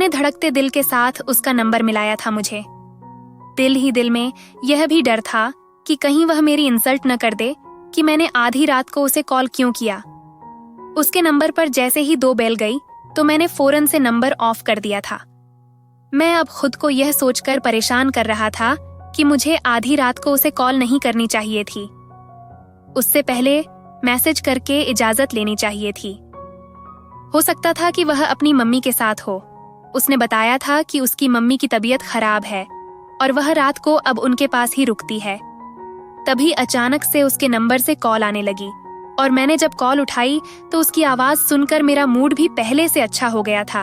मैंने धड़कते दिल के साथ उसका नंबर मिलाया था मुझे। दिल ही दिल में यह भी डर था कि कहीं वह मेरी इंसल्ट न कर दे कि मैंने आधी रात को उसे कॉल क्यों किया। उसके नंबर पर जैसे ही 2 बेल गई तो मैंने फौरन से नंबर ऑफ कर दिया था। मैं अब खुद को यह सोचकर परेशान कर रहा था कि मुझे आधी रात को उसे कॉल नहीं करनी चाहिए थी। उससे पहले मैसेज करके इजाजत लेनी चाहिए थी। हो सकता था कि वह अपनी मम्मी के साथ हो। उसने बताया था कि उसकी मम्मी की तबीयत खराब है और वह रात को अब उनके पास ही रुकती है। तभी अचानक से उसके नंबर से कॉल आने लगी और मैंने जब कॉल उठाई तो उसकी आवाज सुनकर मेरा मूड भी पहले से अच्छा हो गया था।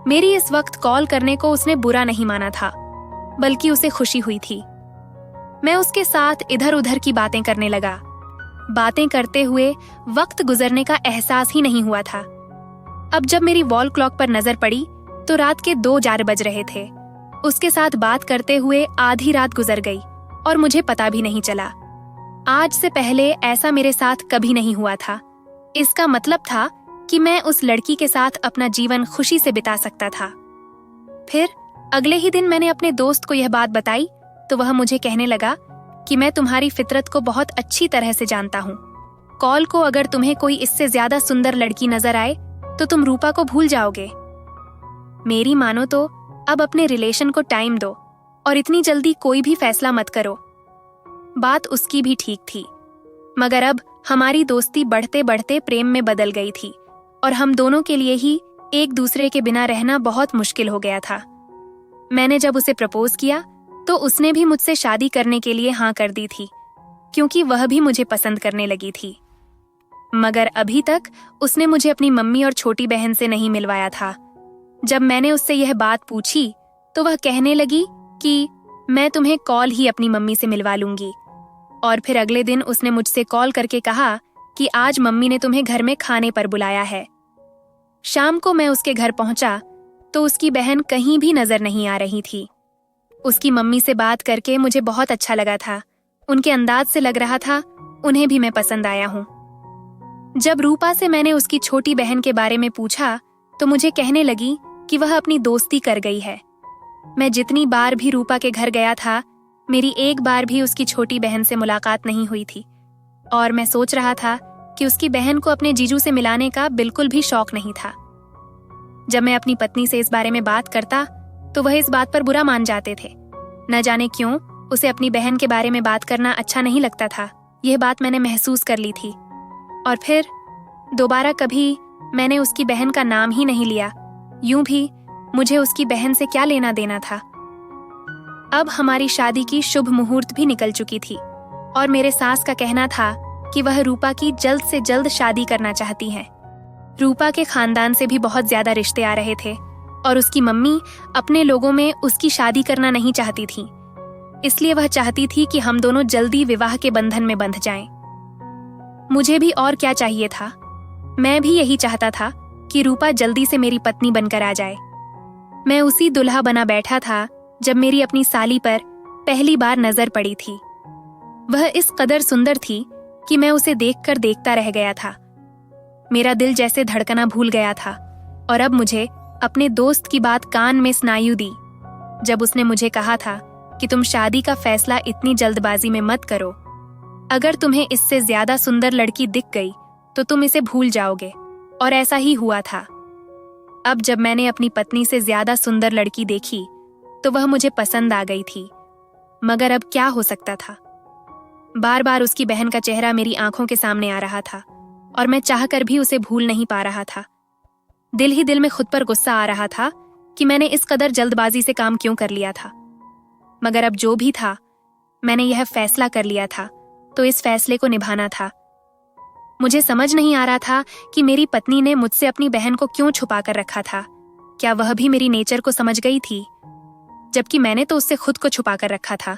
मेरी इस वक्त कॉल करने को उसने बुरा नहीं माना था, बल्कि उसे खुशी हुई थी। मैं उसके साथ इधर उधर की बातें करने लगा। बातें करते हुए वक्त गुजरने का एहसास ही नहीं हुआ था। अब जब मेरी वॉल क्लॉक पर नजर पड़ी तो रात के 2 बज रहे थे। उसके साथ बात करते हुए आधी रात गुजर गई और मुझे पता भी नहीं चला। आज से पहले ऐसा मेरे साथ कभी नहीं हुआ था। इसका मतलब था कि मैं उस लड़की के साथ अपना जीवन खुशी से बिता सकता था। फिर अगले ही दिन मैंने अपने दोस्त को यह बात बताई तो वह मुझे कहने लगा कि मैं तुम्हारी फितरत को बहुत अच्छी तरह से जानता हूँ। कॉल को अगर तुम्हें कोई इससे ज्यादा सुंदर लड़की नजर आए तो तुम रूपा को भूल जाओगे। मेरी मानो तो अब अपने रिलेशन को टाइम दो और इतनी जल्दी कोई भी फैसला मत करो। बात उसकी भी ठीक थी, मगर अब हमारी दोस्ती बढ़ते बढ़ते प्रेम में बदल गई थी और हम दोनों के लिए ही एक दूसरे के बिना रहना बहुत मुश्किल हो गया था। मैंने जब उसे प्रपोज किया तो उसने भी मुझसे शादी करने के लिए हाँ कर दी थी, क्योंकि वह भी मुझे पसंद करने लगी थी। मगर अभी तक उसने मुझे अपनी मम्मी और छोटी बहन से नहीं मिलवाया था। जब मैंने उससे यह बात पूछी तो वह कहने लगी कि मैं तुम्हें कॉल ही अपनी मम्मी से मिलवा लूंगी। और फिर अगले दिन उसने मुझसे कॉल करके कहा कि आज मम्मी ने तुम्हें घर में खाने पर बुलाया है। शाम को मैं उसके घर पहुंचा तो उसकी बहन कहीं भी नजर नहीं आ रही थी। उसकी मम्मी से बात करके मुझे बहुत अच्छा लगा था। उनके अंदाज से लग रहा था उन्हें भी मैं पसंद आया हूं। जब रूपा से मैंने उसकी छोटी बहन के बारे में पूछा तो मुझे कहने लगी कि वह अपनी दोस्ती कर गई है। मैं जितनी बार भी रूपा के घर गया था, मेरी एक बार भी उसकी छोटी बहन से मुलाकात नहीं हुई थी और मैं सोच रहा था कि उसकी बहन को अपने जीजू से मिलाने का बिल्कुल भी शौक नहीं था। जब मैं अपनी पत्नी से इस बारे में बात करता तो वह इस बात पर बुरा मान जाते थे। न जाने क्यों उसे अपनी बहन के बारे में बात करना अच्छा नहीं लगता था। यह बात मैंने महसूस कर ली थी और फिर दोबारा कभी मैंने उसकी बहन का नाम ही नहीं लिया। यूं भी मुझे उसकी बहन से क्या लेना देना था। अब हमारी शादी की शुभ मुहूर्त भी निकल चुकी थी और मेरे सास का कहना था कि वह रूपा की जल्द से जल्द शादी करना चाहती हैं। रूपा के खानदान से भी बहुत ज्यादा रिश्ते आ रहे थे और उसकी मम्मी अपने लोगों में उसकी शादी करना नहीं चाहती थी। इसलिए वह चाहती थी कि हम दोनों जल्दी विवाह के बंधन में बंध जाएं। मुझे भी और क्या चाहिए था। मैं भी यही चाहता था कि रूपा जल्दी से मेरी पत्नी बनकर आ जाए। मैं उसी दुल्हा बना बैठा था जब मेरी अपनी साली पर पहली बार नजर पड़ी थी। वह इस कदर सुंदर थी कि मैं उसे देखकर देखता रह गया था। मेरा दिल जैसे धड़कना भूल गया था और अब मुझे अपने दोस्त की बात कान में सुनाई दी जब उसने मुझे कहा था कि तुम शादी का फैसला इतनी जल्दबाजी में मत करो। अगर तुम्हें इससे ज्यादा सुंदर लड़की दिख गई तो तुम इसे भूल जाओगे। और ऐसा ही हुआ था। अब जब मैंने अपनी पत्नी से ज्यादा सुंदर लड़की देखी तो वह मुझे पसंद आ गई थी। मगर अब क्या हो सकता था। बार बार उसकी बहन का चेहरा मेरी आंखों के सामने आ रहा था और मैं चाहकर भी उसे भूल नहीं पा रहा था। दिल ही दिल में खुद पर गुस्सा आ रहा था कि मैंने इस कदर जल्दबाजी से काम क्यों कर लिया था। मगर अब जो भी था, मैंने यह फैसला कर लिया था तो इस फैसले को निभाना था। मुझे समझ नहीं आ रहा था कि मेरी पत्नी ने मुझसे अपनी बहन को क्यों छुपा कर रखा था। क्या वह भी मेरी नेचर को समझ गई थी? जबकि मैंने तो उससे खुद को छुपा कर रखा था,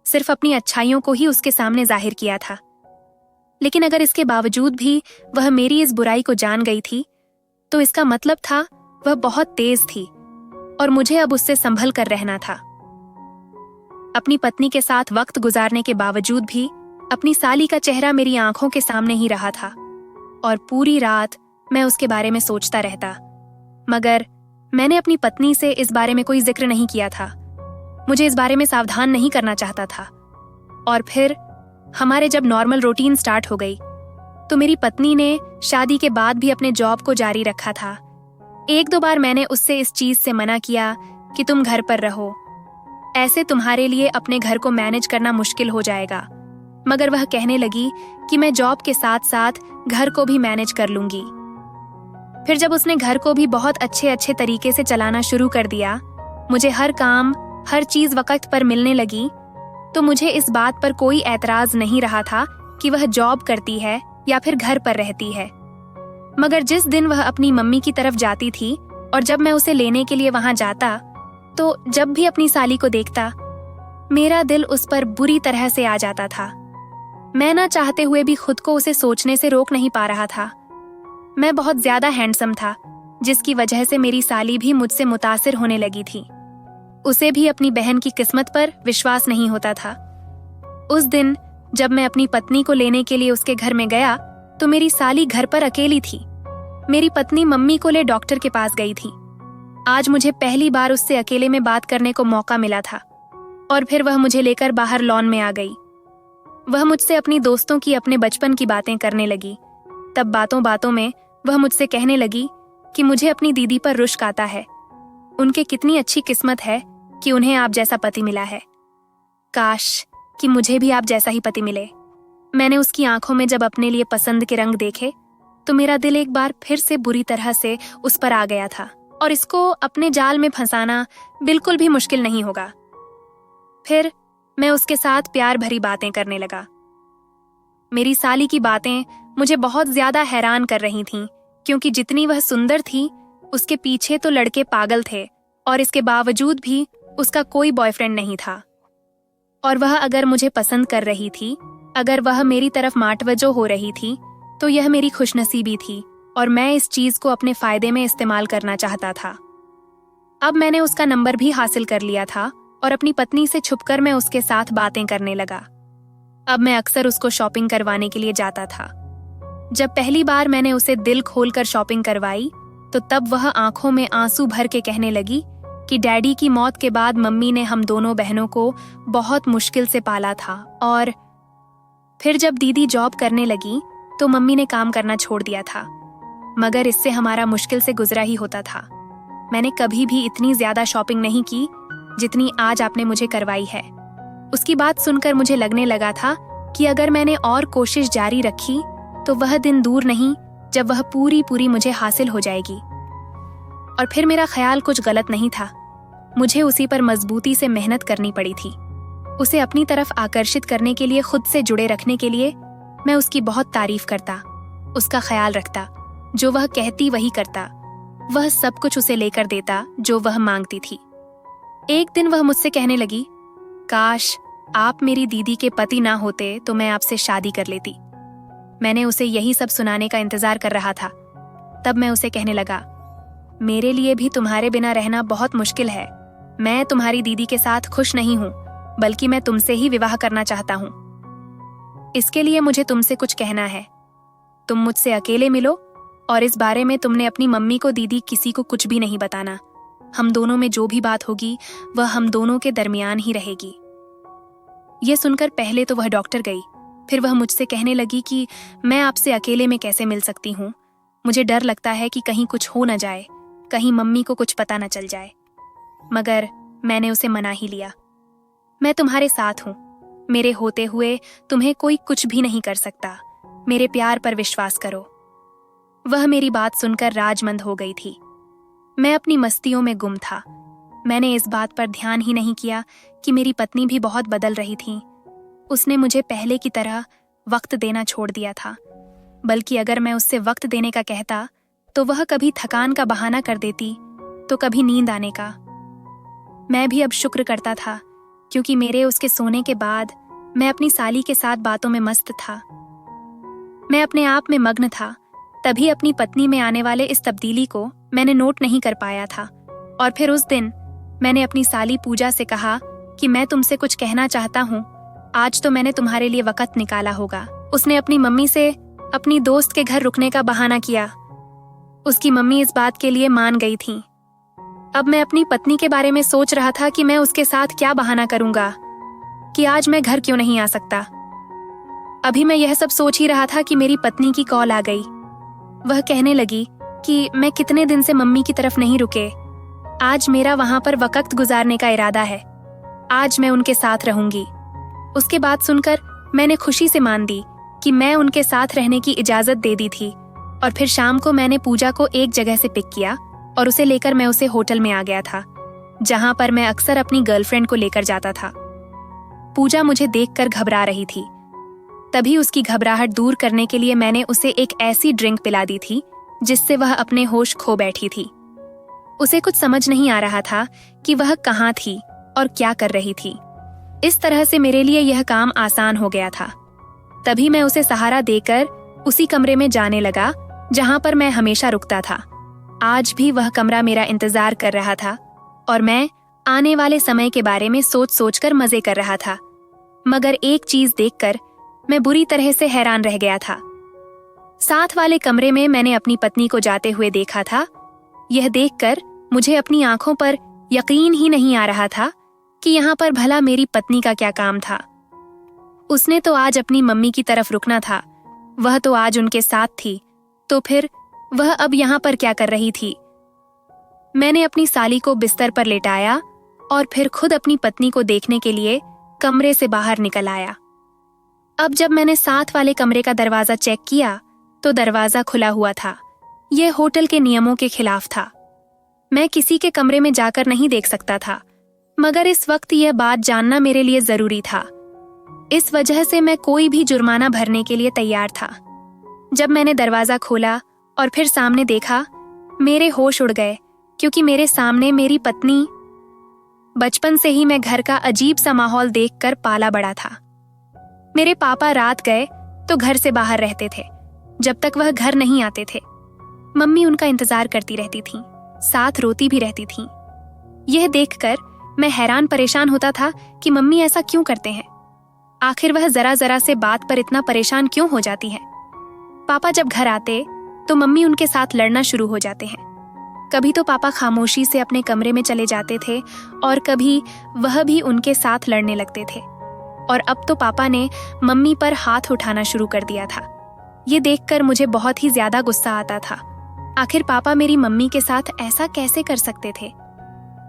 सिर्फ अपनी अच्छाइयों को ही उसके सामने जाहिर किया था। लेकिन अगर इसके बावजूद भी वह मेरी इस बुराई को जान गई थी तो इसका मतलब था वह बहुत तेज थी और मुझे अब उससे संभल कर रहना था। अपनी पत्नी के साथ वक्त गुजारने के बावजूद भी अपनी साली का चेहरा मेरी आंखों के सामने ही रहा था और पूरी रात मैं उसके बारे में सोचता रहता। मगर मैंने अपनी पत्नी से इस बारे में कोई जिक्र नहीं किया था। मुझे इस बारे में सावधान नहीं करना चाहता था। और फिर हमारे जब नॉर्मल रूटीन स्टार्ट हो गई तो मेरी पत्नी ने शादी के बाद भी अपने जॉब को जारी रखा था। एक दो बार मैंने उससे इस चीज से मना किया कि तुम घर पर रहो, ऐसे तुम्हारे लिए अपने घर को मैनेज करना मुश्किल हो जाएगा, मगर वह कहने लगी कि मैं जॉब के साथ साथ घर को भी मैनेज कर लूंगी। फिर जब उसने घर को भी बहुत अच्छे तरीके से चलाना शुरू कर दिया, मुझे हर काम हर चीज वक्त पर मिलने लगी, तो मुझे इस बात पर कोई ऐतराज नहीं रहा था कि वह जॉब करती है या फिर घर पर रहती है। मगर जिस दिन वह अपनी मम्मी की तरफ जाती थी और जब मैं उसे लेने के लिए वहां जाता, तो जब भी अपनी साली को देखता मेरा दिल उस पर बुरी तरह से आ जाता था। मैं ना चाहते हुए भी खुद को उसे सोचने से रोक नहीं पा रहा था। मैं बहुत ज्यादा हैंडसम था, जिसकी वजह से मेरी साली भी मुझसे मुतासिर होने लगी थी। उसे भी अपनी बहन की किस्मत पर विश्वास नहीं होता था। उस दिन जब मैं अपनी पत्नी को लेने के लिए उसके घर में गया तो मेरी साली घर पर अकेली थी। मेरी पत्नी मम्मी को ले डॉक्टर के पास गई थी। आज मुझे पहली बार उससे अकेले में बात करने को मौका मिला था और फिर वह मुझे लेकर बाहर लॉन में आ गई। वह मुझसे अपनी दोस्तों की अपने बचपन की बातें करने लगी। तब बातों बातों में वह मुझसे कहने लगी कि मुझे अपनी दीदी पर रुश्क आता है। उनके कितनी अच्छी किस्मत है कि उन्हें आप जैसा पति मिला है। काश कि मुझे भी आप जैसा ही पति मिले। मैंने उसकी आंखों में जब अपने लिए पसंद के रंग देखे तो मेरा दिल एक बार फिर से बुरी तरह से उस पर आ गया था और इसको अपने जाल में फंसाना बिल्कुल भी मुश्किल नहीं होगा। फिर मैं उसके साथ प्यार भरी बातें करने लगा। मेरी साली की बातें मुझे बहुत ज्यादा हैरान कर रही थीं, क्योंकि जितनी वह सुंदर थी उसके पीछे तो लड़के पागल थे और इसके बावजूद भी उसका कोई बॉयफ्रेंड नहीं था। और वह अगर मुझे पसंद कर रही थी, अगर वह मेरी तरफ मातवजो हो रही थी, तो यह मेरी खुशनसीबी थी और मैं इस चीज को अपने फायदे में इस्तेमाल करना चाहता था। अब मैंने उसका नंबर भी हासिल कर लिया था और अपनी पत्नी से छुपकर मैं उसके साथ बातें करने लगा। अब मैं अक्सर उसको शॉपिंग करवाने के लिए जाता था। जब पहली बार मैंने उसे दिल खोलकर शॉपिंग करवाई तो तब वह आंखों में आंसू भर के कहने लगी कि डैडी की मौत के बाद मम्मी ने हम दोनों बहनों को बहुत मुश्किल से पाला था, और फिर जब दीदी जॉब करने लगी तो मम्मी ने काम करना छोड़ दिया था, मगर इससे हमारा मुश्किल से गुजरा ही होता था। मैंने कभी भी इतनी ज्यादा शॉपिंग नहीं की जितनी आज आपने मुझे करवाई है। उसकी बात सुनकर मुझे लगने लगा था कि अगर मैंने और कोशिश जारी रखी तो वह दिन दूर नहीं जब वह पूरी मुझे हासिल हो जाएगी। और फिर मेरा ख्याल कुछ गलत नहीं था। मुझे उसी पर मजबूती से मेहनत करनी पड़ी थी। उसे अपनी तरफ आकर्षित करने के लिए, खुद से जुड़े रखने के लिए मैं उसकी बहुत तारीफ करता, उसका ख्याल रखता, जो वह कहती वही करता, वह सब कुछ उसे लेकर देता जो वह मांगती थी। एक दिन वह मुझसे कहने लगी, काश आप मेरी दीदी के पति ना होते तो मैं आपसे शादी कर लेती। मैंने उसे यही सब सुनाने का इंतजार कर रहा था। तब मैं उसे कहने लगा, मेरे लिए भी तुम्हारे बिना रहना बहुत मुश्किल है। मैं तुम्हारी दीदी के साथ खुश नहीं हूं, बल्कि मैं तुमसे ही विवाह करना चाहता हूं। इसके लिए मुझे तुमसे कुछ कहना है। तुम मुझसे अकेले मिलो और इस बारे में तुमने अपनी मम्मी को, दीदी, किसी को कुछ भी नहीं बताना। हम दोनों में जो भी बात होगी वह हम दोनों के दरमियान ही रहेगी। यह सुनकर पहले तो वह डॉक्टर गई, फिर वह मुझसे कहने लगी कि मैं आपसे अकेले में कैसे मिल सकती हूँ। मुझे डर लगता है कि कहीं कुछ हो न जाए, कहीं मम्मी को कुछ पता न चल जाए। मगर मैंने उसे मना ही लिया। मैं तुम्हारे साथ हूं। मेरे होते हुए तुम्हें कोई कुछ भी नहीं कर सकता। मेरे प्यार पर विश्वास करो। वह मेरी बात सुनकर राजमंद हो गई थी। मैं अपनी मस्तियों में गुम था। मैंने इस बात पर ध्यान ही नहीं किया कि मेरी पत्नी भी बहुत बदल रही थी। उसने मुझे पहले की तरह वक्त देना छोड़ दिया था, बल्कि अगर मैं उससे वक्त देने का कहता तो वह कभी थकान का बहाना कर देती तो कभी नींद आने का। मैं भी अब शुक्र करता था, क्योंकि मेरे उसके सोने के बाद मैं अपनी साली के साथ बातों में मस्त था। मैं अपने आप में मग्न था। तभी अपनी पत्नी में आने वाले इस तब्दीली को मैंने नोट नहीं कर पाया था। और फिर उस दिन मैंने अपनी साली पूजा से कहा कि मैं तुमसे कुछ कहना चाहता हूँ। आज तो मैंने तुम्हारे लिए वक्त निकाला होगा। उसने अपनी मम्मी से अपनी दोस्त के घर रुकने का बहाना किया। उसकी मम्मी इस बात के लिए मान गई थी। अब मैं अपनी पत्नी के बारे में सोच रहा था कि मैं उसके साथ क्या बहाना करूंगा कि आज मैं घर क्यों नहीं आ सकता। अभी मैं यह सब सोच ही रहा था कि मेरी पत्नी की कॉल आ गई। वह कहने लगी कि मैं कितने दिन से मम्मी की तरफ नहीं रुके, आज मेरा वहां पर वक्त गुजारने का इरादा है, आज मैं उनके साथ रहूंगी। उसके बाद सुनकर मैंने खुशी से मान दी कि मैं उनके साथ रहने की इजाजत दे दी थी। और फिर शाम को मैंने पूजा को एक जगह से पिक किया और उसे लेकर मैं उसे होटल में आ गया था, जहां पर मैं अक्सर अपनी गर्लफ्रेंड को लेकर जाता था। पूजा मुझे देखकर घबरा रही थी। तभी उसकी घबराहट दूर करने के लिए मैंने उसे एक ऐसी ड्रिंक पिला दी थी जिससे वह अपने होश खो बैठी थी। उसे कुछ समझ नहीं आ रहा था कि वह कहाँ थी और क्या कर रही थी। इस तरह से मेरे लिए यह काम आसान हो गया था। तभी मैं उसे सहारा देकर उसी कमरे में जाने लगा जहां पर मैं हमेशा रुकता था। आज भी वह कमरा मेरा इंतजार कर रहा था और मैं आने वाले समय के बारे में सोच सोचकर मजे कर रहा था। मगर एक चीज देखकर मैं बुरी तरह से हैरान रह गया था। साथ वाले कमरे में मैंने अपनी पत्नी को जाते हुए देखा था। यह देखकर मुझे अपनी आंखों पर यकीन ही नहीं आ रहा था कि यहाँ पर भला मेरी पत्नी का क्या काम था। उसने तो आज अपनी मम्मी की तरफ रुकना था, वह तो आज उनके साथ थी, तो फिर वह अब यहाँ पर क्या कर रही थी। मैंने अपनी साली को बिस्तर पर लेटाया और फिर खुद अपनी पत्नी को देखने के लिए कमरे से बाहर निकल आया। अब जब मैंने साथ वाले कमरे का दरवाजा चेक किया तो दरवाजा खुला हुआ था। यह होटल के नियमों के खिलाफ था। मैं किसी के कमरे में जाकर नहीं देख सकता था, मगर इस वक्त यह बात जानना मेरे लिए जरूरी था। इस वजह से मैं कोई भी जुर्माना भरने के लिए तैयार था। जब मैंने दरवाजा खोला और फिर सामने देखा, मेरे होश उड़ गए, क्योंकि मेरे सामने मेरी पत्नी। बचपन से ही मैं घर का अजीब सा माहौल देखकर पाला बड़ा था। मेरे पापा रात गए तो घर से बाहर रहते थे, जब तक वह घर नहीं आते थे। मम्मी उनका इंतजार करती रहती थीं, साथ रोती भी रहती थीं। यह देखकर मैं हैरान परेशान होता था कि मम्मी ऐसा क्यों करते हैं। आखिर वह जरा जरा से बात पर इतना परेशान क्यों हो जाती हैं। पापा जब घर आते तो मम्मी उनके साथ लड़ना शुरू हो जाते हैं। कभी तो पापा खामोशी से अपने कमरे में चले जाते थे और कभी वह भी उनके साथ लड़ने लगते थे। और अब तो पापा ने मम्मी पर हाथ उठाना शुरू कर दिया था। ये देखकर मुझे बहुत ही ज्यादा गुस्सा आता था। आखिर पापा मेरी मम्मी के साथ ऐसा कैसे कर सकते थे।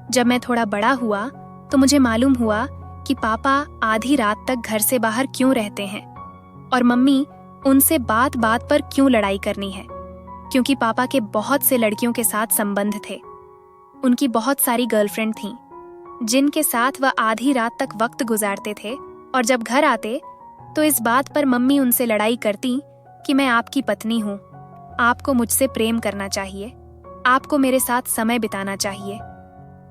जब मैं थोड़ा बड़ा हुआ तो मुझे मालूम हुआ कि पापा आधी रात तक घर से बाहर क्यों रहते हैं और मम्मी उनसे बात बात पर क्यों लड़ाई करनी है। क्योंकि पापा के बहुत से लड़कियों के साथ संबंध थे। उनकी बहुत सारी गर्लफ्रेंड थीं, जिनके साथ वह आधी रात तक वक्त गुजारते थे। और जब घर आते तो इस बात पर मम्मी उनसे लड़ाई करती कि मैं आपकी पत्नी हूँ, आपको मुझसे प्रेम करना चाहिए, आपको मेरे साथ समय बिताना चाहिए,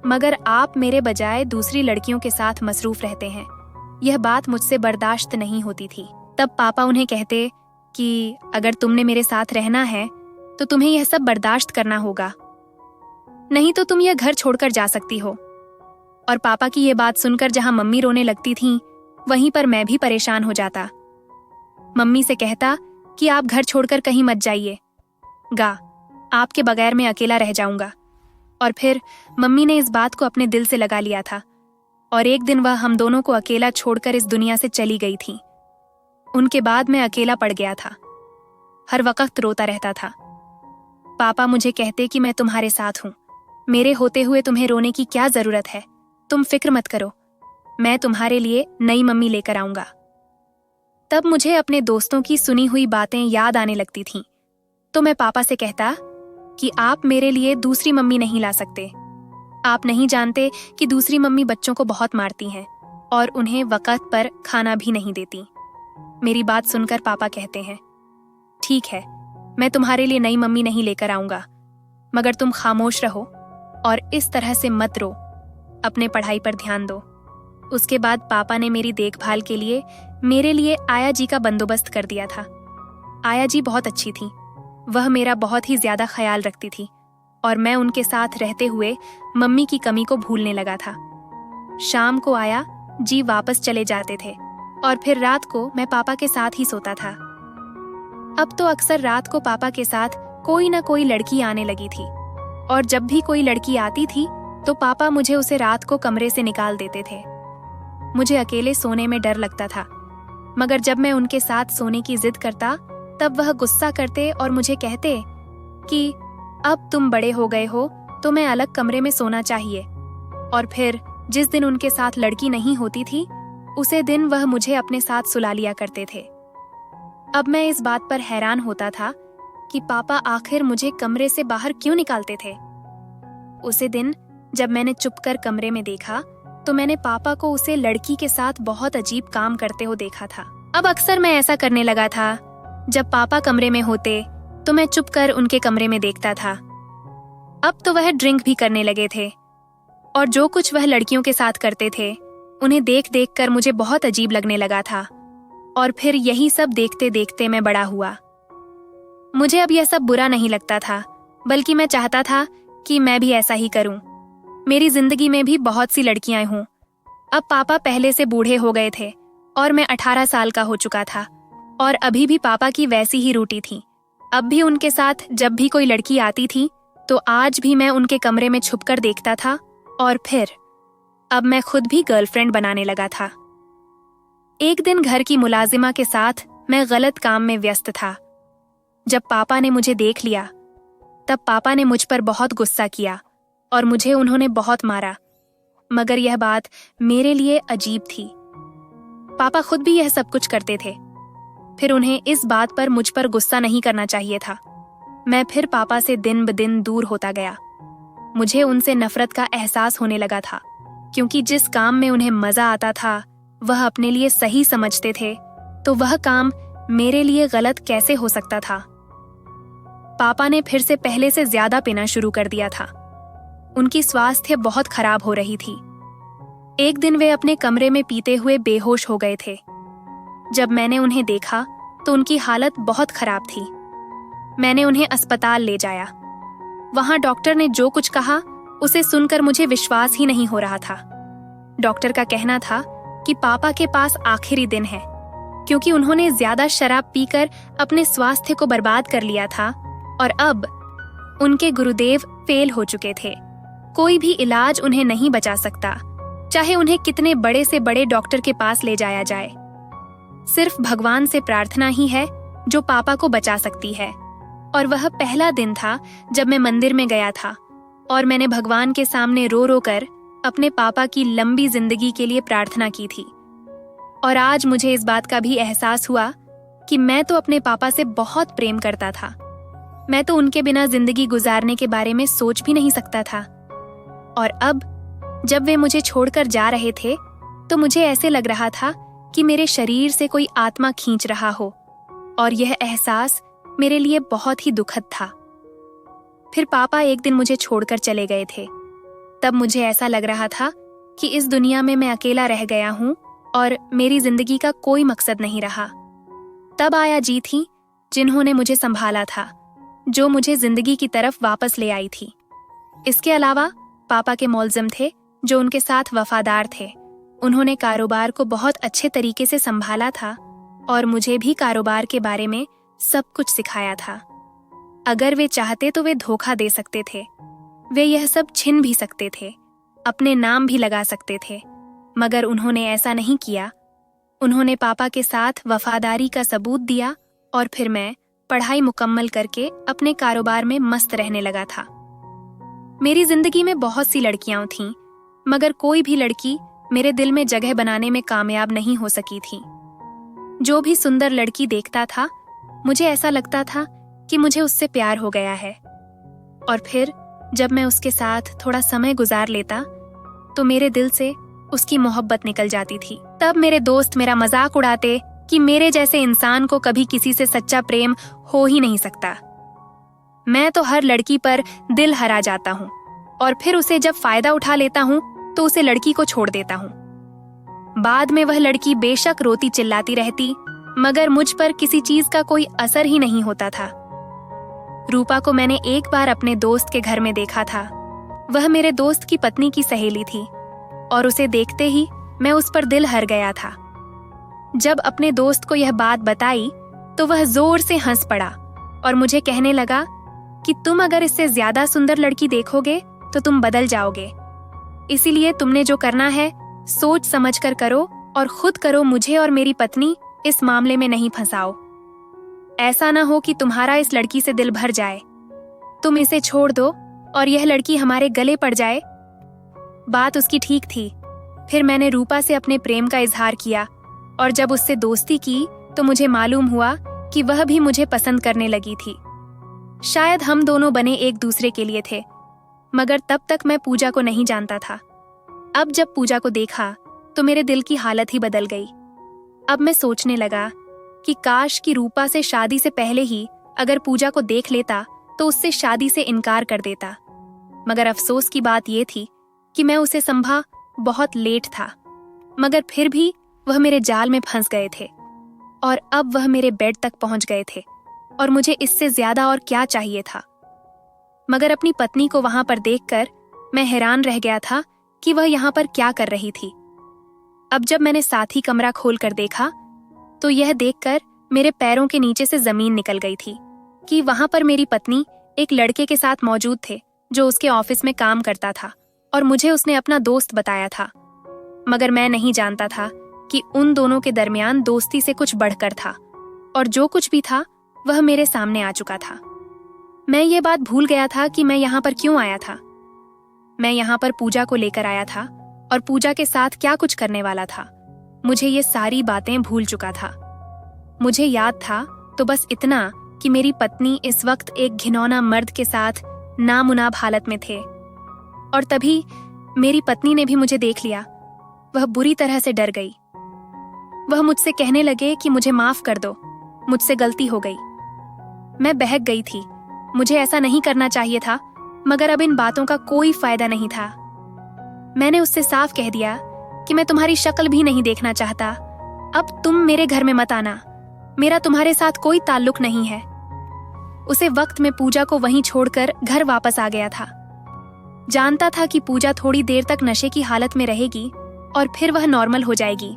मगर आप मेरे बजाय दूसरी लड़कियों के साथ मसरूफ रहते हैं। यह बात मुझसे बर्दाश्त नहीं होती थी। तब पापा उन्हें कहते कि अगर तुमने मेरे साथ रहना है तो तुम्हें यह सब बर्दाश्त करना होगा, नहीं तो तुम यह घर छोड़कर जा सकती हो। और पापा की यह बात सुनकर जहां मम्मी रोने लगती थीं, वहीं पर मैं भी परेशान हो जाता। मम्मी से कहता कि आप घर छोड़कर कहीं मत जाइए, आपके बगैर मैं अकेला रह जाऊंगा। और फिर मम्मी ने इस बात को अपने दिल से लगा लिया था और एक दिन वह हम दोनों को अकेला छोड़कर इस दुनिया से चली गई थी। उनके बाद मैं अकेला पड़ गया था, हर वक्त रोता रहता था। पापा मुझे कहते कि मैं तुम्हारे साथ हूं, मेरे होते हुए तुम्हें रोने की क्या जरूरत है, तुम फिक्र मत करो, मैं तुम्हारे लिए नई मम्मी लेकर आऊंगा। तब मुझे अपने दोस्तों की सुनी हुई बातें याद आने लगती थीं, तो मैं पापा से कहता कि आप मेरे लिए दूसरी मम्मी नहीं ला सकते। आप नहीं जानते कि दूसरी मम्मी बच्चों को बहुत मारती हैं और उन्हें वक्त पर खाना भी नहीं देती। मेरी बात सुनकर पापा कहते हैं, ठीक है, मैं तुम्हारे लिए नई मम्मी नहीं लेकर आऊंगा, मगर तुम खामोश रहो और इस तरह से मत रो, अपने पढ़ाई पर ध्यान दो। उसके बाद पापा ने मेरी देखभाल के लिए मेरे लिए आया जी का बंदोबस्त कर दिया था। आया जी बहुत अच्छी थी, वह मेरा बहुत ही ज्यादा ख्याल रखती थी और मैं उनके साथ रहते हुए मम्मी की कमी को भूलने लगा था। शाम को आया जी वापस चले जाते थे और फिर रात को मैं पापा के साथ ही सोता था। अब तो अक्सर रात को पापा के साथ कोई ना कोई लड़की आने लगी थी और जब भी कोई लड़की आती थी तो पापा मुझे उसे रात को कमरे से निकाल देते थे। मुझे अकेले सोने में डर लगता था, मगर जब मैं उनके साथ सोने की जिद करता तब वह गुस्सा करते और मुझे कहते कि अब तुम बड़े हो गए हो तो मैं अलग कमरे में सोना चाहिए। और फिर जिस दिन उनके साथ लड़की नहीं होती थी उसे दिन वह मुझे अपने साथ सुला लिया करते थे। अब मैं इस बात पर हैरान होता था कि पापा आखिर मुझे कमरे से बाहर क्यों निकालते थे। उसे दिन जब मैंने चुपकर कमरे में देखा तो मैंने पापा को उसे लड़की के साथ बहुत अजीब काम करते हुए देखा था। अब अक्सर मैं ऐसा करने लगा था। जब पापा कमरे में होते तो मैं चुपकर उनके कमरे में देखता था। अब तो वह ड्रिंक भी करने लगे थे और जो कुछ वह लड़कियों के साथ करते थे उन्हें देख देख कर मुझे बहुत अजीब लगने लगा था। और फिर यही सब देखते देखते मैं बड़ा हुआ। मुझे अब यह सब बुरा नहीं लगता था, बल्कि मैं चाहता था कि मैं भी ऐसा ही करूं। मेरी जिंदगी में भी बहुत सी लड़कियां हों। अब पापा पहले से बूढ़े हो गए थे और मैं 18 साल का हो चुका था और अभी भी पापा की वैसी ही रूटी थी। अब भी उनके साथ जब भी कोई लड़की आती थी तो आज भी मैं उनके कमरे में छुपकर देखता था। और फिर अब मैं खुद भी गर्लफ्रेंड बनाने लगा था। एक दिन घर की मुलाजिमा के साथ मैं गलत काम में व्यस्त था। जब पापा ने मुझे देख लिया तब पापा ने मुझ पर बहुत गुस्सा किया और मुझे उन्होंने बहुत मारा, मगर यह बात मेरे लिए अजीब थी। पापा खुद भी यह सब कुछ करते थे, फिर उन्हें इस बात पर मुझ पर गुस्सा नहीं करना चाहिए था। मैं फिर पापा से दिन ब दिन दूर होता गया। मुझे उनसे नफरत का एहसास होने लगा था, क्योंकि जिस काम में उन्हें मजा आता था वह अपने लिए सही समझते थे, तो वह काम मेरे लिए गलत कैसे हो सकता था। पापा ने फिर से पहले से ज्यादा पीना शुरू कर दिया था। उनकी स्वास्थ्य बहुत खराब हो रही थी। एक दिन वे अपने कमरे में पीते हुए बेहोश हो गए थे। जब मैंने उन्हें देखा तो उनकी हालत बहुत खराब थी। मैंने उन्हें अस्पताल ले जाया। वहां डॉक्टर ने जो कुछ कहा उसे सुनकर मुझे विश्वास ही नहीं हो रहा था। डॉक्टर का कहना था कि पापा के पास आखिरी दिन है, क्योंकि उन्होंने ज्यादा शराब पीकर अपने स्वास्थ्य को बर्बाद कर लिया था और अब उनके गुरुदेव फेल हो चुके थे। कोई भी इलाज उन्हें नहीं बचा सकता, चाहे उन्हें कितने बड़े से बड़े डॉक्टर के पास ले जाया जाए। सिर्फ भगवान से प्रार्थना ही है जो पापा को बचा सकती है। और वह पहला दिन था जब मैं मंदिर में गया था और मैंने भगवान के सामने रो रो कर अपने पापा की लंबी जिंदगी के लिए प्रार्थना की थी। और आज मुझे इस बात का भी एहसास हुआ कि मैं तो अपने पापा से बहुत प्रेम करता था। मैं तो उनके बिना जिंदगी गुजारने के बारे में सोच भी नहीं सकता था। और अब जब वे मुझे छोड़कर जा रहे थे तो मुझे ऐसे लग रहा था कि मेरे शरीर से कोई आत्मा खींच रहा हो, और यह एहसास मेरे लिए बहुत ही दुखद था। फिर पापा एक दिन मुझे छोड़कर चले गए थे। तब मुझे ऐसा लग रहा था कि इस दुनिया में मैं अकेला रह गया हूं और मेरी जिंदगी का कोई मकसद नहीं रहा। तब आया जी थी जिन्होंने मुझे संभाला था, जो मुझे जिंदगी की तरफ वापस ले आई थी। इसके अलावा पापा के मुलजिम थे जो उनके साथ वफादार थे। उन्होंने कारोबार को बहुत अच्छे तरीके से संभाला था और मुझे भी कारोबार के बारे में सब कुछ सिखाया था। अगर वे चाहते तो वे धोखा दे सकते थे, वे यह सब छीन भी सकते थे, अपने नाम भी लगा सकते थे, मगर उन्होंने ऐसा नहीं किया। उन्होंने पापा के साथ वफादारी का सबूत दिया और फिर मैं पढ़ाई मुकम्मल करके अपने कारोबार में मस्त रहने लगा था। मेरी जिंदगी में बहुत सी लड़कियां थीं, मगर कोई भी लड़की मेरे दिल में जगह बनाने में कामयाब नहीं हो सकी थी। जो भी सुंदर लड़की देखता था मुझे ऐसा लगता था कि मुझे उससे प्यार हो गया है। और फिर जब मैं उसके साथ थोड़ा समय गुजार लेता तो मेरे दिल से उसकी मोहब्बत निकल जाती थी। तब मेरे दोस्त मेरा मजाक उड़ाते कि मेरे जैसे इंसान को कभी किसी से सच्चा प्रेम हो ही नहीं सकता। मैं तो हर लड़की पर दिल हरा जाता हूँ और फिर उसे जब फायदा उठा लेता हूँ तो उसे लड़की को छोड़ देता हूँ। बाद में वह लड़की बेशक रोती चिल्लाती रहती, मगर मुझ पर किसी चीज का कोई असर ही नहीं होता था। रूपा को मैंने एक बार अपने दोस्त के घर में देखा था। वह मेरे दोस्त की पत्नी की सहेली थी और उसे देखते ही मैं उस पर दिल हर गया था। जब अपने दोस्त को यह बात बताई तो वह जोर से हंस पड़ा और मुझे कहने लगा कि तुम अगर इससे ज्यादा सुंदर लड़की देखोगे तो तुम बदल जाओगे इसीलिए तुमने जो करना है सोच समझ कर करो और खुद करो, मुझे और मेरी पत्नी इस मामले में नहीं फंसाओ। ऐसा ना हो कि तुम्हारा इस लड़की से दिल भर जाए। तुम इसे छोड़ दो और यह लड़की हमारे गले पड़ जाए। बात उसकी ठीक थी। फिर मैंने रूपा से अपने प्रेम का इजहार किया और जब उससे दोस्ती की तो मुझे मालूम हुआ कि वह भी मुझे पसंद करने लगी थी। शायद हम दोनों बने एक दूसरे के लिए थे, मगर तब तक मैं पूजा को नहीं जानता था। अब जब पूजा को देखा तो मेरे दिल की हालत ही बदल गई। अब मैं सोचने लगा कि काश कि रूपा से शादी से पहले ही अगर पूजा को देख लेता तो उससे शादी से इनकार कर देता। मगर अफसोस की बात यह थी कि मैं उसे संभा बहुत लेट था, मगर फिर भी वह मेरे जाल में फंस गए थे और अब वह मेरे बेड तक पहुंच गए थे और मुझे इससे ज्यादा और क्या चाहिए था। मगर अपनी पत्नी को वहां पर देखकर मैं हैरान रह गया था कि वह यहाँ पर क्या कर रही थी। अब जब मैंने साथ ही कमरा खोल कर देखा तो यह देखकर मेरे पैरों के नीचे से जमीन निकल गई थी कि वहां पर मेरी पत्नी एक लड़के के साथ मौजूद थे जो उसके ऑफिस में काम करता था और मुझे उसने अपना दोस्त बताया था। मगर मैं नहीं जानता था कि उन दोनों के दरमियान दोस्ती से कुछ बढ़कर था और जो कुछ भी था वह मेरे सामने आ चुका था। मैं ये बात भूल गया था कि मैं यहाँ पर क्यों आया था। मैं यहाँ पर पूजा को लेकर आया था और पूजा के साथ क्या कुछ करने वाला था। मुझे ये सारी बातें भूल चुका था। मुझे याद था तो बस इतना कि मेरी पत्नी इस वक्त एक घिनौना मर्द के साथ नामुनाब हालत में थे और तभी मेरी पत्नी ने भी मुझे देख लिया। वह बुरी तरह से डर गई। वह मुझसे कहने लगे कि मुझे माफ कर दो, मुझसे गलती हो गई। मैं बहक गई थी। मुझे ऐसा नहीं करना चाहिए था, मगर अब इन बातों का कोई फायदा नहीं था। मैंने उससे साफ कह दिया कि मैं तुम्हारी शक्ल भी नहीं देखना चाहता। अब तुम मेरे घर में मत आना, मेरा तुम्हारे साथ कोई ताल्लुक नहीं है। उसे वक्त में पूजा को वहीं छोड़कर घर वापस आ गया था। जानता था कि पूजा थोड़ी देर तक नशे की हालत में रहेगी और फिर वह नॉर्मल हो जाएगी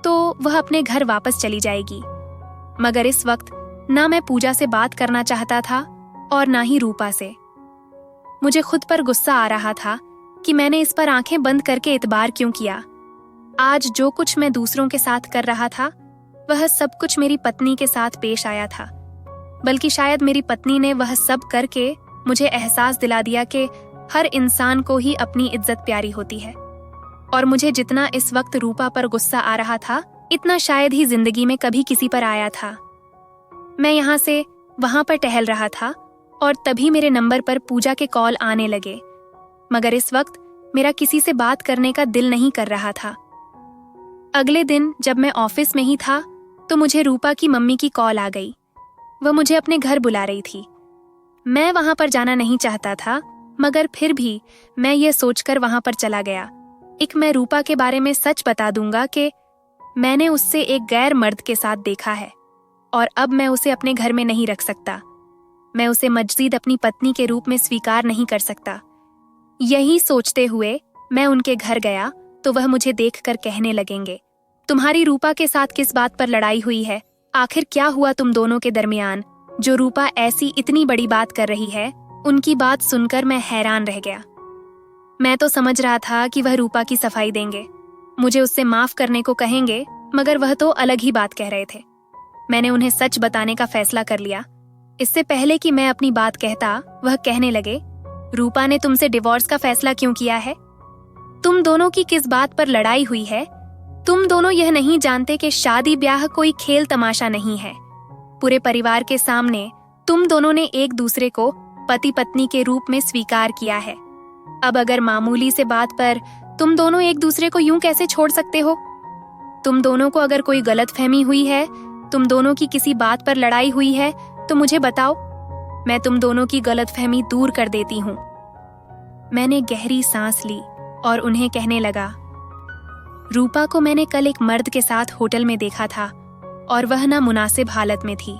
तो वह अपने घर वापस चली जाएगी। मगर इस वक्त ना मैं पूजा से बात करना चाहता था और ना ही रूपा से। मुझे खुद पर गुस्सा आ रहा था कि मैंने इस पर आंखें बंद करके इतबार क्यों किया। आज जो कुछ मैं दूसरों के साथ कर रहा था वह सब कुछ मेरी पत्नी के साथ पेश आया था। बल्कि शायद मेरी पत्नी ने वह सब करके मुझे एहसास दिला दिया कि हर इंसान को ही अपनी इज्जत प्यारी होती है। और मुझे जितना इस वक्त रूपा पर गुस्सा आ रहा था इतना शायद ही जिंदगी में कभी किसी पर आया था। मैं यहाँ से वहां पर टहल रहा था और तभी मेरे नंबर पर पूजा के कॉल आने लगे। मगर इस वक्त मेरा किसी से बात करने का दिल नहीं कर रहा था। अगले दिन जब मैं ऑफिस में ही था तो मुझे रूपा की मम्मी की कॉल आ गई। वह मुझे अपने घर बुला रही थी। मैं वहां पर जाना नहीं चाहता था, मगर फिर भी मैं ये सोचकर वहां पर चला गया। मैं रूपा के बारे में सच बता दूंगा कि मैंने उससे एक गैर मर्द के साथ देखा है और अब मैं उसे अपने घर में नहीं रख सकता। मैं उसे मज़ीद अपनी पत्नी के रूप में स्वीकार नहीं कर सकता। यही सोचते हुए मैं उनके घर गया तो वह मुझे देखकर कहने लगेंगे, तुम्हारी रूपा के साथ किस बात पर लड़ाई हुई है? आखिर क्या हुआ तुम दोनों के दरमियान जो रूपा ऐसी इतनी बड़ी बात कर रही है? उनकी बात सुनकर मैं हैरान रह गया। मैं तो समझ रहा था कि वह रूपा की सफाई देंगे, मुझे उससे माफ करने को कहेंगे, मगर वह तो अलग ही बात कह रहे थे। मैंने उन्हें सच बताने का फैसला कर लिया। इससे पहले कि मैं अपनी बात कहता वह कहने लगे, रूपा ने तुमसे डिवोर्स का फैसला क्यों किया है? तुम दोनों की किस बात पर लड़ाई हुई है? तुम दोनों यह नहीं जानते कि शादी ब्याह कोई खेल तमाशा नहीं है। पूरे परिवार के सामने तुम दोनों ने एक दूसरे को पति पत्नी के रूप में स्वीकार किया है। अब अगर मामूली से बात पर तुम दोनों एक दूसरे को यूं कैसे छोड़ सकते हो? तुम दोनों को अगर कोई गलतफहमी हुई है, तुम दोनों की किसी बात पर लड़ाई हुई है तो मुझे बताओ, मैं तुम दोनों की गलतफहमी दूर कर देती हूँ। मैंने गहरी सांस ली और उन्हें कहने लगा, रूपा को मैंने कल एक मर्द के साथ होटल में देखा था और वह ना मुनासिब हालत में थी।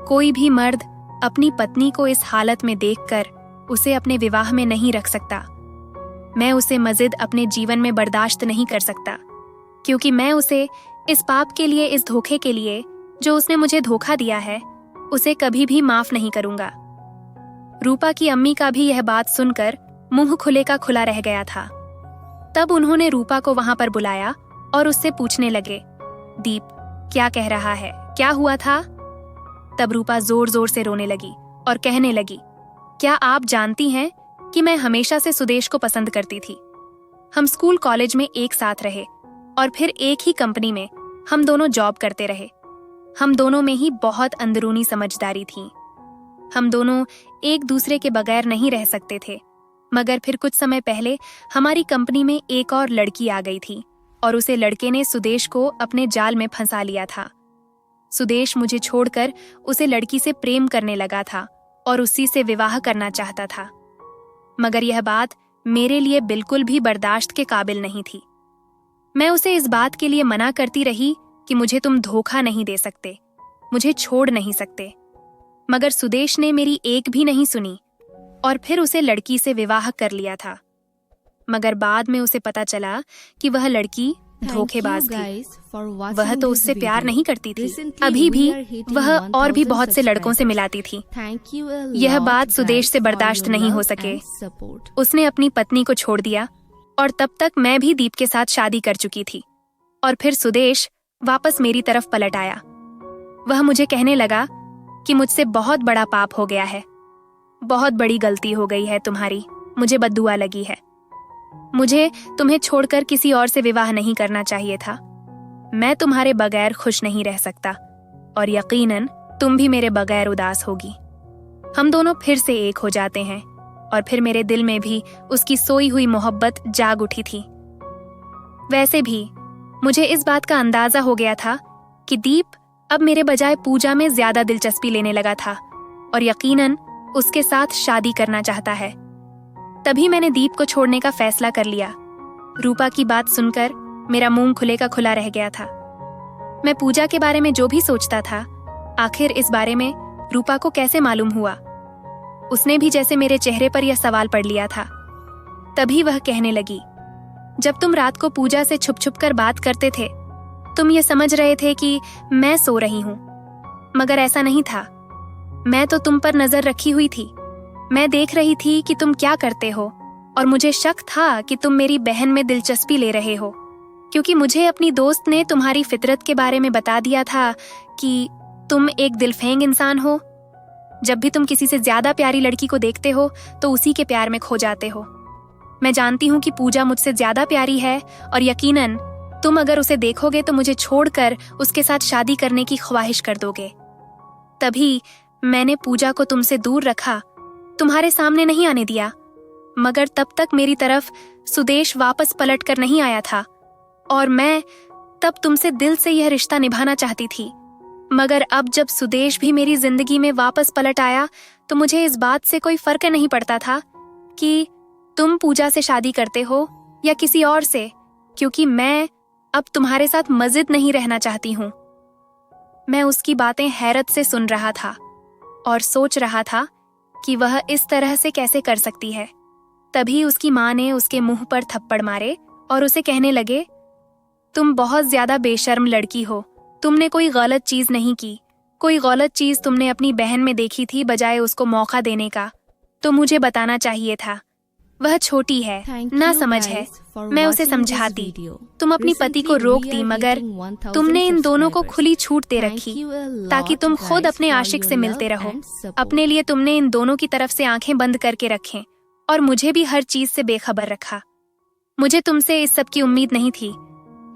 कोई भी मर्द अपनी पत्नी को इस हालत में देखकर उसे अपने विवाह में नहीं रख सकता। मैं उसे मज़ीद अपने जीवन में बर्दाश्त नहीं कर सकता, क्योंकि मैं उसे इस पाप के लिए, इस धोखे के लिए जो उसने मुझे धोखा दिया है, उसे कभी भी माफ नहीं करूंगा। रूपा की अम्मी का भी यह बात सुनकर मुंह खुले का खुला रह गया था। तब उन्होंने रूपा को वहां पर बुलाया और उससे पूछने लगे, दीप क्या कह रहा है, क्या हुआ था? तब रूपा जोर जोर से रोने लगी और कहने लगी, क्या आप जानती हैं कि मैं हमेशा से सुदेश को पसंद करती थी। हम स्कूल कॉलेज में एक साथ रहे और फिर एक ही कंपनी में हम दोनों जॉब करते रहे। हम दोनों में ही बहुत अंदरूनी समझदारी थी। हम दोनों एक दूसरे के बगैर नहीं रह सकते थे। मगर फिर कुछ समय पहले हमारी कंपनी में एक और लड़की आ गई थी और उसे लड़के ने सुदेश को अपने जाल में फंसा लिया था। सुदेश मुझे छोड़कर उसे लड़की से प्रेम करने लगा था और उसी से विवाह करना चाहता था। मगर यह बात मेरे लिए बिल्कुल भी बर्दाश्त के काबिल नहीं थी। मैं उसे इस बात के लिए मना करती रही कि मुझे तुम धोखा नहीं दे सकते, मुझे छोड़ नहीं सकते। मगर सुदेश ने मेरी एक भी नहीं सुनी और फिर उसे लड़की से विवाह कर लिया था। मगर बाद में उसे पता चला कि वह लड़की धोखेबाज थी। वह तो उससे प्यार नहीं करती थी, अभी भी वह और भी बहुत से लड़कों से मिलाती थी। यह बात सुदेश से बर्दाश्त नहीं हो सके। उसने अपनी पत्नी को छोड़ दिया और तब तक मैं भी दीप के साथ शादी कर चुकी थी। और फिर सुदेश वापस मेरी तरफ पलट आया। वह मुझे कहने लगा कि मुझसे बहुत बड़ा पाप हो गया है, बहुत बड़ी गलती हो गई है तुम्हारी, मुझे बद्दुआ लगी है। मुझे तुम्हें छोड़कर किसी और से विवाह नहीं करना चाहिए था। मैं तुम्हारे बगैर खुश नहीं रह सकता और यकीनन तुम भी मेरे बगैर उदास होगी। हम दोनों फिर से एक हो जाते हैं। और फिर मेरे दिल में भी उसकी सोई हुई मोहब्बत जाग उठी थी। वैसे भी मुझे इस बात का अंदाजा हो गया था कि दीप अब मेरे बजाय पूजा में ज्यादा दिलचस्पी लेने लगा था और यकीनन उसके साथ शादी करना चाहता है। तभी मैंने दीप को छोड़ने का फैसला कर लिया। रूपा की बात सुनकर मेरा मुंह खुले का खुला रह गया था। मैं पूजा के बारे में जो भी सोचता था, आखिर इस बारे में रूपा को कैसे मालूम हुआ? उसने भी जैसे मेरे चेहरे पर यह सवाल पढ़ लिया था। तभी वह कहने लगी, जब तुम रात को पूजा से छुप छुप कर बात करते थे, तुम ये समझ रहे थे कि मैं सो रही हूं, मगर ऐसा नहीं था। मैं तो तुम पर नजर रखी हुई थी। मैं देख रही थी कि तुम क्या करते हो और मुझे शक था कि तुम मेरी बहन में दिलचस्पी ले रहे हो, क्योंकि मुझे अपनी दोस्त ने तुम्हारी फितरत के बारे में बता दिया था कि तुम एक दिलफेंग इंसान हो। जब भी तुम किसी से ज्यादा प्यारी लड़की को देखते हो तो उसी के प्यार में खो जाते हो। मैं जानती हूँ कि पूजा मुझसे ज्यादा प्यारी है और यकीनन तुम अगर उसे देखोगे तो मुझे छोड़कर उसके साथ शादी करने की ख्वाहिश कर दोगे। तभी मैंने पूजा को तुमसे दूर रखा, तुम्हारे सामने नहीं आने दिया। मगर तब तक मेरी तरफ सुदेश वापस पलट कर नहीं आया था और मैं तब तुमसे दिल से यह रिश्ता निभाना चाहती थी। मगर अब जब सुदेश भी मेरी जिंदगी में वापस पलट आया तो मुझे इस बात से कोई फर्क नहीं पड़ता था कि तुम पूजा से शादी करते हो या किसी और से, क्योंकि मैं अब तुम्हारे साथ मजिद नहीं रहना चाहती हूँ। मैं उसकी बातें हैरत से सुन रहा था और सोच रहा था कि वह इस तरह से कैसे कर सकती है। तभी उसकी माँ ने उसके मुंह पर थप्पड़ मारे और उसे कहने लगे, तुम बहुत ज्यादा बेशर्म लड़की हो, तुमने कोई गलत चीज नहीं की। कोई गलत चीज तुमने अपनी बहन में देखी थी, बजाय उसको मौका देने का तो मुझे बताना चाहिए था। वह छोटी है, ना समझ है, मैं उसे समझाती। तुम अपनी पति को रोक दी, मगर तुमने इन दोनों को खुली छूट दे रखी ताकि तुम खुद अपने आशिक से मिलते रहो। अपने लिए तुमने इन दोनों की तरफ से आंखें बंद करके रखें और मुझे भी हर चीज से बेखबर रखा। मुझे तुमसे इस सब की उम्मीद नहीं थी।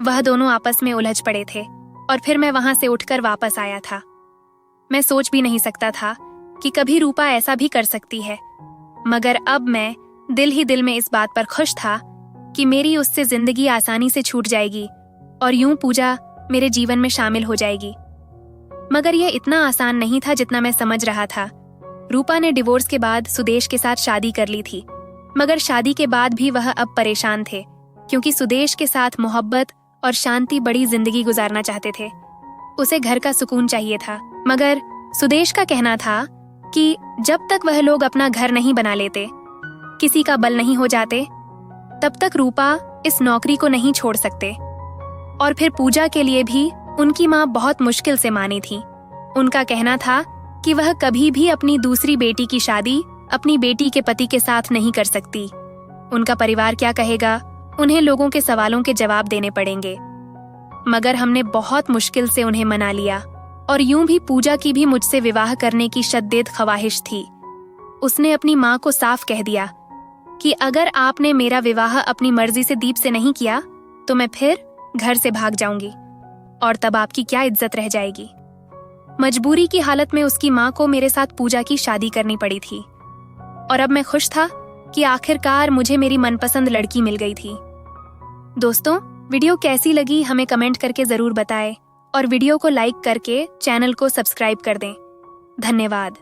वह दोनों आपस में उलझ पड़े थे और फिर मैं वहां से उठकर वापस आया था। मैं सोच भी नहीं सकता था कि कभी रूपा ऐसा भी कर सकती है, मगर अब मैं दिल ही दिल में इस बात पर खुश था कि मेरी उससे जिंदगी आसानी से छूट जाएगी और यूं पूजा मेरे जीवन में शामिल हो जाएगी। मगर यह इतना आसान नहीं था जितना मैं समझ रहा था। रूपा ने डिवोर्स के बाद सुदेश के साथ शादी कर ली थी, मगर शादी के बाद भी वह अब परेशान थे, क्योंकि सुदेश के साथ मोहब्बत और शांति बड़ी जिंदगी गुजारना चाहते थे। उसे घर का सुकून चाहिए था, मगर सुदेश का कहना था कि जब तक वह लोग अपना घर नहीं बना लेते, किसी का बल नहीं हो जाते, तब तक रूपा इस नौकरी को नहीं छोड़ सकते। और फिर पूजा के लिए भी उनकी माँ बहुत मुश्किल से मानी थी। उनका कहना था कि वह कभी भी अपनी दूसरी बेटी की शादी अपनी बेटी के पति के साथ नहीं कर सकती। उनका परिवार क्या कहेगा, उन्हें लोगों के सवालों के जवाब देने पड़ेंगे। मगर हमने बहुत मुश्किल से उन्हें मना लिया और यूं भी पूजा की भी मुझसे विवाह करने की शद्देद ख्वाहिश थी। उसने अपनी माँ को साफ कह दिया कि अगर आपने मेरा विवाह अपनी मर्जी से दीप से नहीं किया तो मैं फिर घर से भाग जाऊंगी और तब आपकी क्या इज्जत रह जाएगी। मजबूरी की हालत में उसकी माँ को मेरे साथ पूजा की शादी करनी पड़ी थी और अब मैं खुश था कि आखिरकार मुझे मेरी मनपसंद लड़की मिल गई थी। दोस्तों, वीडियो कैसी लगी हमें कमेंट करके जरूर बताएं और वीडियो को लाइक करके चैनल को सब्सक्राइब कर दें। धन्यवाद।